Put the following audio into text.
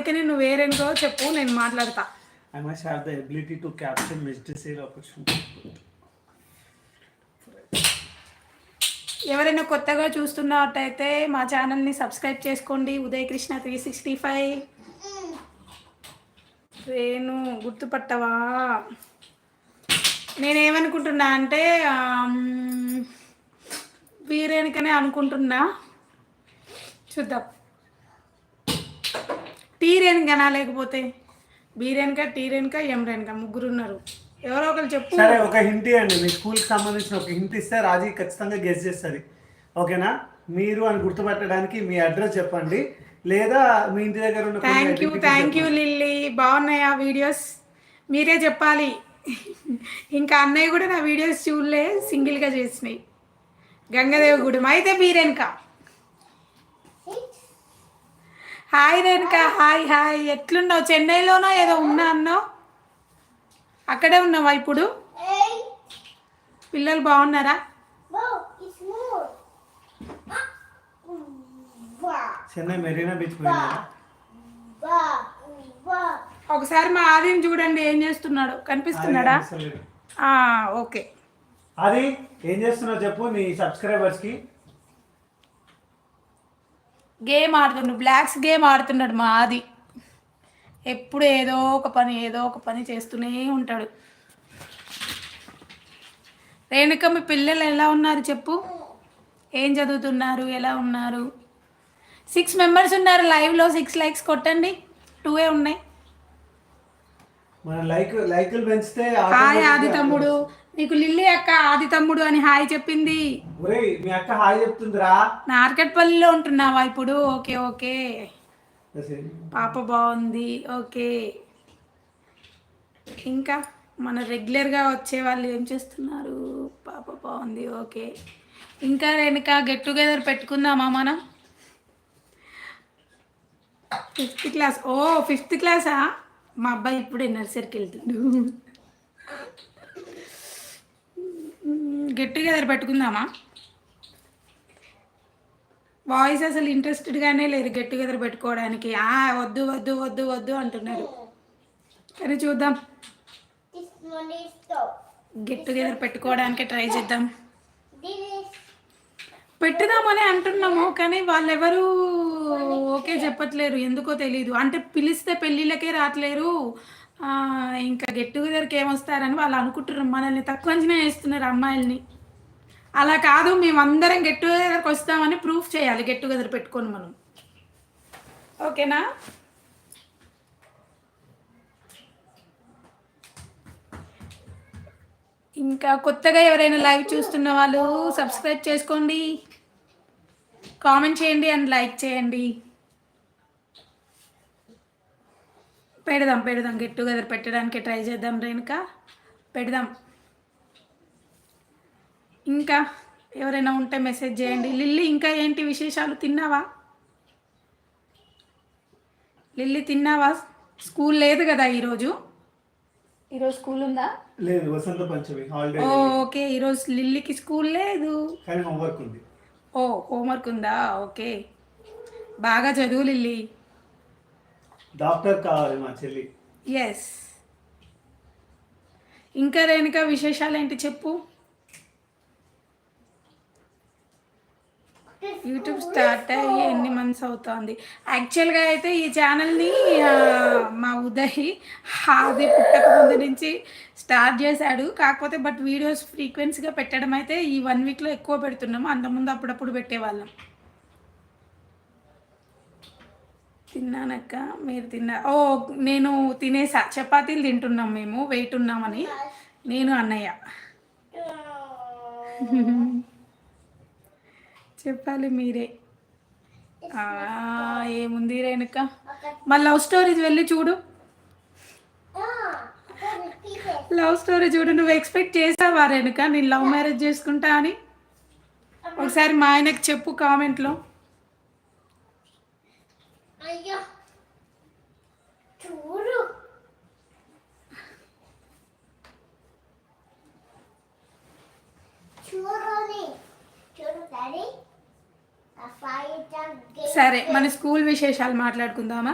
అందుకని నువ్వు వేరేనుకో చెప్పు, నేను మాట్లాడతా. I must have the ability to capture missed sale opportunity. ఎవరైనా కొత్తగా చూస్తున్నట్టయితే మా ఛానల్ని సబ్స్క్రైబ్ చేసుకోండి. ఉదయ్ కృష్ణ 365. రేణు గుర్తుపట్టవా? నేనేమనుకుంటున్నా అంటే వీరేనికనే అనుకుంటున్నా, చూద్దాం. టీ రేణుకనా లేకపోతే బీ రేణుక, టీ రేణుక, ఎం రేణుక, ముగ్గురు ఉన్నారు. ఎవరో ఒకరు చెప్పు. సరే, ఒక హింట్ ఇవ్వండి. మీ స్కూల్కి సంబంధించిన ఒక హింట్ ఇస్తే రాజీ ఖచ్చితంగా గెస్ చేస్తుంది. ఓకేనా? మీరు అని గుర్తుపట్టడానికి మీ అడ్రస్ చెప్పండి, లేదా మీ ఇంటి దగ్గర ఉన్న. Thank you lily. బాగున్నాయా వీడియోస్? మీరే చెప్పాలి. ఇంకా అన్నయ్య కూడా నా వీడియోస్ చూడలే, సింగిల్గా చేసినాయి. గంగదేవగూడెం అయితే B Renuka. Hi Renuka. Hi hi. ఎట్లున్నావు? చెన్నైలోనో ఏదో ఉన్నా అన్నావు, అక్కడే ఉన్నావా ఇప్పుడు? పిల్లలు బాగున్నారా? చెన్నై మెరీనా బీచ్. ఒకసారి మా ఆదిని చూడండి, ఏం చేస్తున్నాడు? కనిపిస్తున్నాడా? ఓకే. అది ఏం చేస్తున్నావు చెప్పు నీ సబ్స్క్రైబర్స్కి. గేమ్ ఆడుతున్నాడు, బ్లాక్స్ గేమ్ ఆడుతున్నాడు మా ఆది. ఎప్పుడు ఏదో ఒక పని చేస్తూనే ఉంటాడు. రేణుక, మీ పిల్లలు ఎలా ఉన్నారు చెప్పు? ఏం చదువుతున్నారు? ఎలా ఉన్నారు? 6 మెంబర్స్ ఉన్నారు లైవ్లో. 6 లైక్స్ కొట్టండి. 2 ఉన్నాయి. లైకులు పెంచితే. హాయ్ ఆది తమ్ముడు. నీకు లిల్లీ అక్క ఆది తమ్ముడు అని హాయ్ చెప్పింది. మీ అక్క హాయ్ చెప్తుందిరా. నార్కట్పల్లిలో ఉంటున్నావా ఇప్పుడు? Okay okay. పాప బాగుంది. ఓకే. ఇంకా మన రెగ్యులర్గా వచ్చే వాళ్ళు ఏం చేస్తున్నారు? పాప బాగుంది. ఓకే. ఇంకా రేణుక, గెట్ టుగెదర్ పెట్టుకుందామా మనం? 5th class. ఓ 5th క్లాసా? మా అబ్బాయి ఇప్పుడే నర్సరీకి వెళ్తుండు. Get together పెట్టుకుందామా? వాయిస్ అసలు ఇంట్రెస్టెడ్గానే లేదు గెట్ టుగెదర్ పెట్టుకోవడానికి. వద్దు వద్దు వద్దు వద్దు అంటున్నారు. కానీ చూద్దాం, గెట్ టుగెదర్ పెట్టుకోవడానికి ట్రై చేద్దాం. పెట్టుదామని అంటున్నాము, కానీ వాళ్ళెవరు ఓకే చెప్పట్లేరు, ఎందుకో తెలీదు. అంటే పిలిస్తే పెళ్ళిళ్ళకే రావట్లేరు, ఇంకా గెట్ టుగెదర్కి ఏమొస్తారని వాళ్ళు అనుకుంటున్నారు. మనల్ని తక్కువ అంచనా వేస్తున్నారు అమ్మాయిల్ని. అలా కాదు, మేమందరం గెట్ టుగెదర్కి వస్తామని ప్రూఫ్ చేయాలి గెట్ టుగెదర్ పెట్టుకొని మనం. ఓకేనా? ఇంకా కొత్తగా ఎవరైనా లైవ్ చూస్తున్న వాళ్ళు సబ్స్క్రైబ్ చేసుకోండి, కామెంట్ చేయండి అండ్ లైక్ చేయండి. పెడదాం గెట్ టుగెదర్ పెట్టడానికి ట్రై చేద్దాం రేణుక, పెడదాం. ఇంకా ఎవరైనా ఉంటే మెసేజ్ చేయండి. లిల్లీ, ఇంకా ఏంటి విశేషాలు? తిన్నావా లిల్లీ? తిన్నావా? స్కూల్ లేదు కదా ఈరోజు స్కూల్ ఉందా? లేదు, వసంత పంచమి హాలిడే. ఓకే, ఈరోజు లిల్లీకి స్కూల్ లేదు, కానీ హోంవర్క్ ఉంది. హోంవర్క్ ఉందా? ఓకే. బాగా చదువు లిల్లీ. డాక్టర్ కావాలి మా చెల్లి. ఎస్. ఇంకా రేణుక విశేషాలు ఏంటి చెప్పు? యూట్యూబ్ స్టార్ట్ అయ్యి ఎన్ని మంత్స్ అవుతుంది? యాక్చువల్గా అయితే ఈ ఛానల్ని మా ఉదయ్ అది పుట్టక ముందు నుంచి స్టార్ట్ చేశాడు. కాకపోతే వీడియోస్ ఫ్రీక్వెన్సీగా పెట్టడం అయితే ఈ 1 వీక్లో ఎక్కువ పెడుతున్నాము. అంతకుముందు అప్పుడప్పుడు పెట్టేవాళ్ళం. తిన్నానక్క, మీరు తిన్నా? నేను తినేసా. చపాతీలు తింటున్నాం మేము, వెయిట్ ఉన్నామని. నేను అన్నయ్య. చెప్పాలి మీరే. ఏముంది రేణుక, మా లవ్ స్టోరీస్ వెళ్ళి చూడు. లవ్ స్టోరీ చూడు. నువ్వు ఎక్స్పెక్ట్ చేసావా రేణుక నేను లవ్ మ్యారేజ్ చేసుకుంటా అని? ఒకసారి మా ఆయనకి చెప్పు కామెంట్లో. సరే, మన స్కూల్ విశేషాలు మాట్లాడుకుందామా?